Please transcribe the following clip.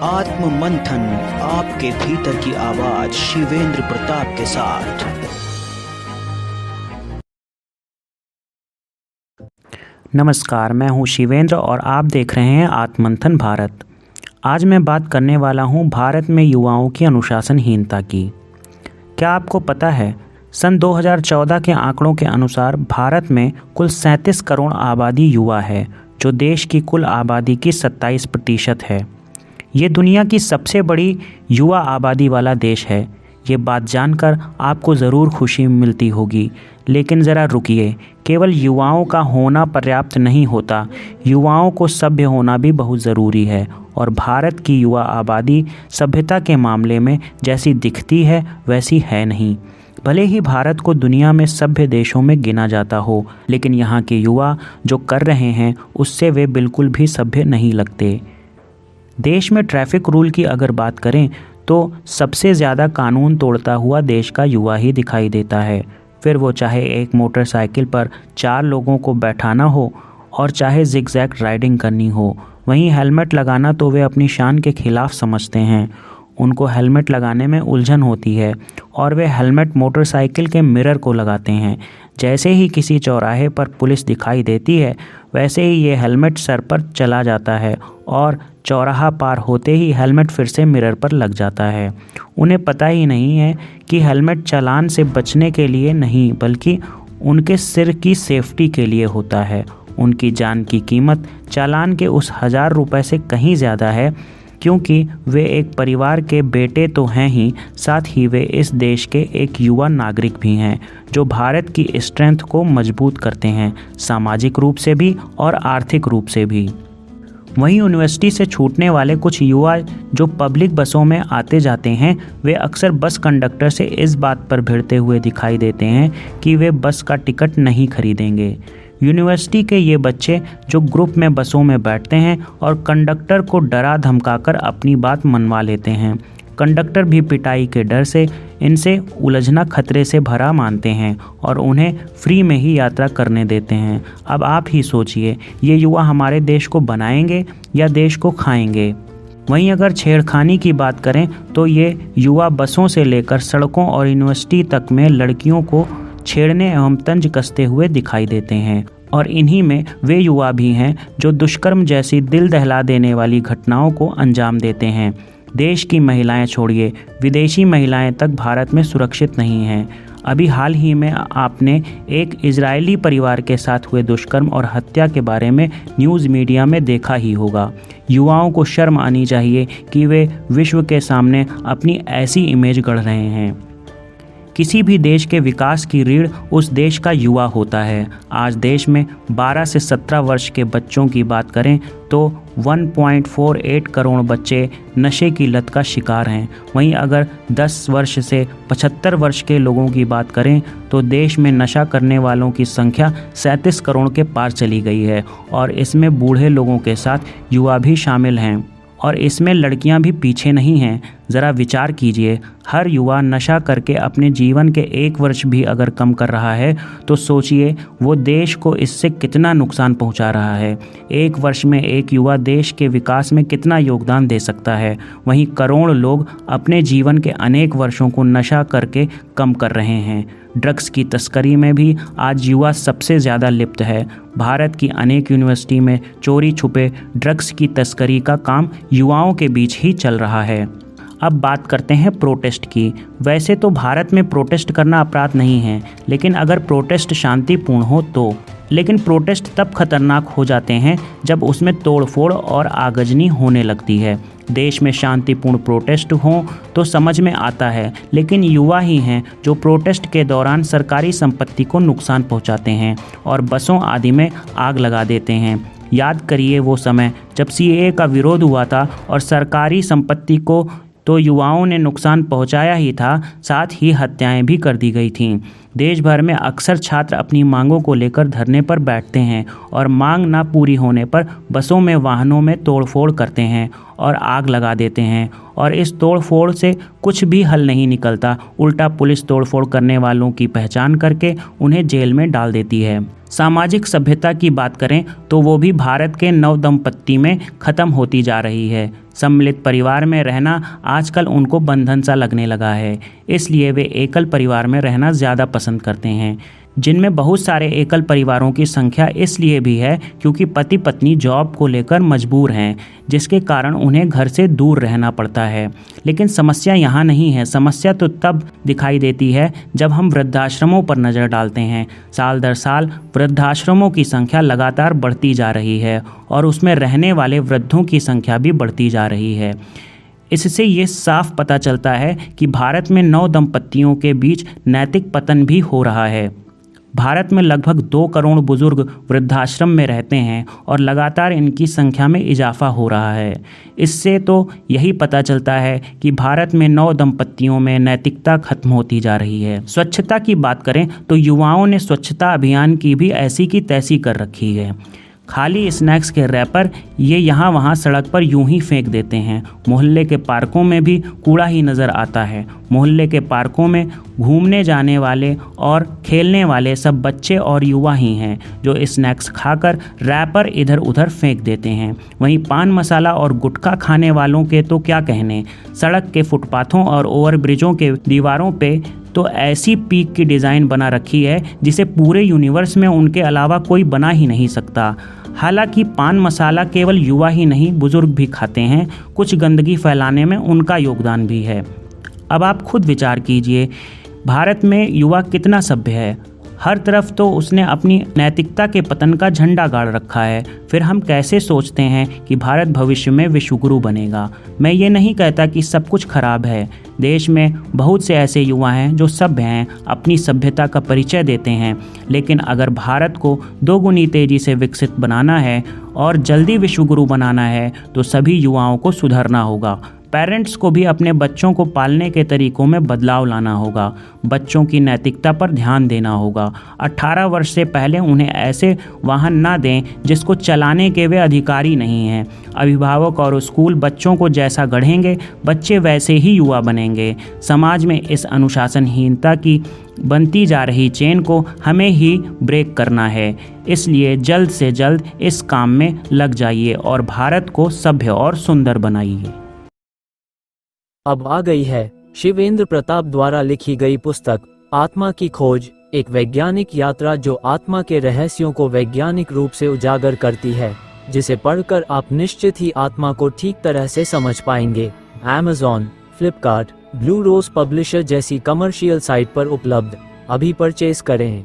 आत्म मंथन, आपके भीतर की आवाज शिवेंद्र प्रताप के साथ। नमस्कार, मैं हूं शिवेंद्र और आप देख रहे हैं आत्ममंथन भारत। आज मैं बात करने वाला हूं भारत में युवाओं की अनुशासनहीनता की। क्या आपको पता है, सन 2014 के आंकड़ों के अनुसार भारत में कुल 37 करोड़ आबादी युवा है, जो देश की कुल आबादी की 27% है। ये दुनिया की सबसे बड़ी युवा आबादी वाला देश है। ये बात जानकर आपको ज़रूर खुशी मिलती होगी, लेकिन ज़रा रुकिए। केवल युवाओं का होना पर्याप्त नहीं होता, युवाओं को सभ्य होना भी बहुत ज़रूरी है। और भारत की युवा आबादी सभ्यता के मामले में जैसी दिखती है वैसी है नहीं। भले ही भारत को दुनिया में सभ्य देशों में गिना जाता हो, लेकिन यहाँ के युवा जो कर रहे हैं उससे वे बिल्कुल भी सभ्य नहीं लगते। देश में ट्रैफिक रूल की अगर बात करें तो सबसे ज़्यादा कानून तोड़ता हुआ देश का युवा ही दिखाई देता है। फिर वो चाहे एक मोटरसाइकिल पर 4 लोगों को बैठाना हो और चाहे जिगजैग राइडिंग करनी हो। वहीं हेलमेट लगाना तो वे अपनी शान के खिलाफ समझते हैं। उनको हेलमेट लगाने में उलझन होती है और वे हेलमेट मोटरसाइकिल के मिरर को लगाते हैं। जैसे ही किसी चौराहे पर पुलिस दिखाई देती है, वैसे ही ये हेलमेट सर पर चला जाता है और चौराहा पार होते ही हेलमेट फिर से मिरर पर लग जाता है। उन्हें पता ही नहीं है कि हेलमेट चालान से बचने के लिए नहीं, बल्कि उनके सिर की सेफ्टी के लिए होता है। उनकी जान की कीमत चालान के उस 1000 रुपये से कहीं ज़्यादा है, क्योंकि वे एक परिवार के बेटे तो हैं ही, साथ ही वे इस देश के एक युवा नागरिक भी हैं, जो भारत की स्ट्रेंथ को मजबूत करते हैं, सामाजिक रूप से भी और आर्थिक रूप से भी। वहीं यूनिवर्सिटी से छूटने वाले कुछ युवा जो पब्लिक बसों में आते जाते हैं, वे अक्सर बस कंडक्टर से इस बात पर भिड़ते हुए दिखाई देते हैं कि वे बस का टिकट नहीं खरीदेंगे। यूनिवर्सिटी के ये बच्चे जो ग्रुप में बसों में बैठते हैं और कंडक्टर को डरा धमकाकर अपनी बात मनवा लेते हैं। कंडक्टर भी पिटाई के डर से इनसे उलझना खतरे से भरा मानते हैं और उन्हें फ्री में ही यात्रा करने देते हैं। अब आप ही सोचिए, ये युवा हमारे देश को बनाएंगे या देश को खाएंगे? वहीं अगर छेड़खानी की बात करें तो ये युवा बसों से लेकर सड़कों और यूनिवर्सिटी तक में लड़कियों को छेड़ने एवं तंज कसते हुए दिखाई देते हैं। और इन्हीं में वे युवा भी हैं जो दुष्कर्म जैसी दिल दहला देने वाली घटनाओं को अंजाम देते हैं। देश की महिलाएं छोड़िए, विदेशी महिलाएं तक भारत में सुरक्षित नहीं हैं। अभी हाल ही में आपने एक इजरायली परिवार के साथ हुए दुष्कर्म और हत्या के बारे में न्यूज़ मीडिया में देखा ही होगा। युवाओं को शर्म आनी चाहिए कि वे विश्व के सामने अपनी ऐसी इमेज गढ़ रहे हैं। किसी भी देश के विकास की रीढ़ उस देश का युवा होता है। आज देश में 12 से 17 वर्ष के बच्चों की बात करें तो 1.48 करोड़ बच्चे नशे की लत का शिकार हैं। वहीं अगर 10 वर्ष से 75 वर्ष के लोगों की बात करें तो देश में नशा करने वालों की संख्या 37 करोड़ के पार चली गई है और इसमें बूढ़े लोगों के साथ युवा भी शामिल हैं। और इसमें लड़कियां भी पीछे नहीं हैं। ज़रा विचार कीजिए, हर युवा नशा करके अपने जीवन के 1 वर्ष भी अगर कम कर रहा है तो सोचिए वो देश को इससे कितना नुकसान पहुंचा रहा है। 1 वर्ष में एक युवा देश के विकास में कितना योगदान दे सकता है। वहीं करोड़ लोग अपने जीवन के अनेक वर्षों को नशा करके कम कर रहे हैं। ड्रग्स की तस्करी में भी आज युवा सबसे ज़्यादा लिप्त है। भारत की अनेक यूनिवर्सिटी में चोरी छुपे ड्रग्स की तस्करी का काम युवाओं के बीच ही चल रहा है। अब बात करते हैं प्रोटेस्ट की। वैसे तो भारत में प्रोटेस्ट करना अपराध नहीं है, लेकिन अगर प्रोटेस्ट शांतिपूर्ण हो तो। लेकिन प्रोटेस्ट तब खतरनाक हो जाते हैं जब उसमें तोड़फोड़ और आगजनी होने लगती है। देश में शांतिपूर्ण प्रोटेस्ट हों तो समझ में आता है, लेकिन युवा ही हैं जो प्रोटेस्ट के दौरान सरकारी संपत्ति को नुकसान पहुंचाते हैं और बसों आदि में आग लगा देते हैं। याद करिए वो समय जब सीएए का विरोध हुआ था और सरकारी संपत्ति को तो युवाओं ने नुकसान पहुंचाया ही था, साथ ही हत्याएं भी कर दी गई थीं। देश भर में अक्सर छात्र अपनी मांगों को लेकर धरने पर बैठते हैं और मांग ना पूरी होने पर बसों में वाहनों में तोड़फोड़ करते हैं और आग लगा देते हैं, और इस तोड़फोड़ से कुछ भी हल नहीं निकलता। उल्टा पुलिस तोड़फोड़ करने वालों की पहचान करके उन्हें जेल में डाल देती है। सामाजिक सभ्यता की बात करें तो वो भी भारत के नवदंपत्ति में ख़त्म होती जा रही है। सम्मिलित परिवार में रहना आजकल उनको बंधन सा लगने लगा है, इसलिए वे एकल परिवार में रहना ज़्यादा पसंद करते हैं, जिनमें बहुत सारे एकल परिवारों की संख्या इसलिए भी है क्योंकि पति पत्नी जॉब को लेकर मजबूर हैं, जिसके कारण उन्हें घर से दूर रहना पड़ता है। लेकिन समस्या यहाँ नहीं है। समस्या तो तब दिखाई देती है जब हम वृद्धाश्रमों पर नज़र डालते हैं। साल दर साल वृद्धाश्रमों की संख्या लगातार बढ़ती जा रही है और उसमें रहने वाले वृद्धों की संख्या भी बढ़ती जा रही है। इससे ये साफ पता चलता है कि भारत में नवदंपत्तियों के बीच नैतिक पतन भी हो रहा है। भारत में लगभग 2 करोड़ बुजुर्ग वृद्धाश्रम में रहते हैं और लगातार इनकी संख्या में इजाफा हो रहा है। इससे तो यही पता चलता है कि भारत में नवदंपत्तियों में नैतिकता खत्म होती जा रही है। स्वच्छता की बात करें तो युवाओं ने स्वच्छता अभियान की भी ऐसी की तैसी कर रखी है। खाली स्नैक्स के रैपर ये यहाँ वहाँ सड़क पर यूं ही फेंक देते हैं। मोहल्ले के पार्कों में भी कूड़ा ही नज़र आता है। मोहल्ले के पार्कों में घूमने जाने वाले और खेलने वाले सब बच्चे और युवा ही हैं जो स्नैक्स खाकर रैपर इधर उधर फेंक देते हैं। वहीं पान मसाला और गुटखा खाने वालों के तो क्या कहने। सड़क के फुटपाथों और ओवरब्रिजों के दीवारों पे तो ऐसी पीक की डिज़ाइन बना रखी है जिसे पूरे यूनिवर्स में उनके अलावा कोई बना ही नहीं सकता। हालांकि पान मसाला केवल युवा ही नहीं बुजुर्ग भी खाते हैं। कुछ गंदगी फैलाने में उनका योगदान भी है। अब आप खुद विचार कीजिए, भारत में युवा कितना सभ्य है। हर तरफ तो उसने अपनी नैतिकता के पतन का झंडा गाड़ रखा है। फिर हम कैसे सोचते हैं कि भारत भविष्य में विश्वगुरु बनेगा। मैं ये नहीं कहता कि सब कुछ खराब है। देश में बहुत से ऐसे युवा हैं जो सभ्य हैं, अपनी सभ्यता का परिचय देते हैं। लेकिन अगर भारत को दोगुनी तेज़ी से विकसित बनाना है और जल्दी विश्वगुरु बनाना है तो सभी युवाओं को सुधरना होगा। पेरेंट्स को भी अपने बच्चों को पालने के तरीकों में बदलाव लाना होगा। बच्चों की नैतिकता पर ध्यान देना होगा। 18 वर्ष से पहले उन्हें ऐसे वाहन ना दें जिसको चलाने के वे अधिकारी नहीं हैं। अभिभावक और स्कूल बच्चों को जैसा गढ़ेंगे बच्चे वैसे ही युवा बनेंगे। समाज में इस अनुशासनहीनता की बनती जा रही चेन को हमें ही ब्रेक करना है। इसलिए जल्द से जल्द इस काम में लग जाइए और भारत को सभ्य और सुंदर बनाइए। अब आ गई है शिवेंद्र प्रताप द्वारा लिखी गई पुस्तक आत्मा की खोज, एक वैज्ञानिक यात्रा जो आत्मा के रहस्यों को वैज्ञानिक रूप से उजागर करती है, जिसे पढ़कर आप निश्चित ही आत्मा को ठीक तरह से समझ पाएंगे। Amazon, Flipkart, blue rose publisher जैसी कमर्शियल साइट पर उपलब्ध। अभी परचेज करें।